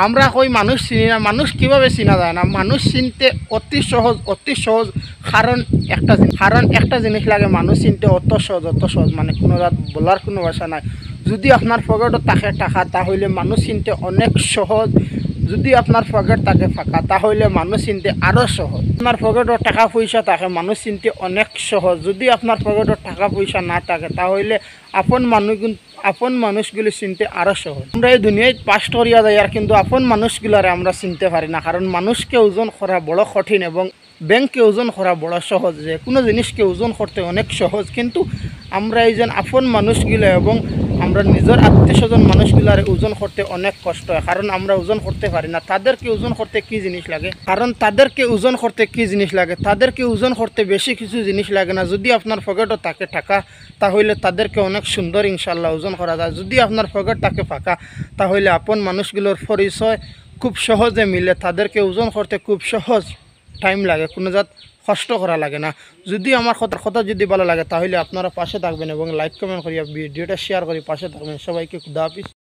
আমরা কই মানুষ চিনি না, মানুষ কীভাবে চিনা যায় না? মানুষ চিনতে অতি সহজ। কারণ একটা জিনিস লাগে মানুষ চিনতে অত সহজ মানে কোনো রাত বলার কোনো ভাষা নাই। যদি আপনার পকেটত থাকে টাকা তাহলে মানুষ চিনতে অনেক সহজ, যদি আপনার পকেট থাকে ফাঁকা তাহলে মানুষ চিনতে আরও সহজ। আপনার পকেটত টাকা পয়সা থাকে মানুষ চিনতে অনেক সহজ, যদি আপনার পকেটত টাকা পয়সা না থাকে তাহলে আপন মানুষগুলি চিনতে আরও সহজ। আমরা এই দুনিয়ায় পাশ করিয়া যাই আর কিন্তু আপন মানুষগুলারে আমরা চিনতে পারি না, কারণ মানুষকে ওজন করা বড় কঠিন এবং ব্যাংককে ওজন করা বড় সহজ। যে কোনো জিনিসকে ওজন করতে অনেক সহজ, কিন্তু আমরা এই যে আপন মানুষগুলো এবং আমরা নিজের আত্মীয় স্বজন মানুষগুলার ওজন করতে অনেক কষ্ট হয়, কারণ আমরা ওজন করতে পারি না। তাদেরকে ওজন করতে কি জিনিস লাগে? তাদেরকে ওজন করতে বেশি কিছু জিনিস লাগে না। যদি আপনার পকেটও থাকে টাকা তাহলে তাদেরকে অনেক সুন্দর ইনশাল্লাহ ওজন করা যায়। যদি আপনার পকেট থাকে ফাঁকা তাহলে আপন মানুষগুলোর পরিচয় খুব সহজে মিলে, তাদেরকে ওজন করতে খুব সহজ, টাইম লাগে, কোনো জাত কষ্ট করা লাগে না। যদি আমার কথা যদি ভালো লাগে তাহলে আপনারা পাশে থাকবেন এবং লাইক কমেন্ট করিয়া ভিডিওটা শেয়ার করে পাশে থাকবেন। সবাইকে খুদা হাফেজ।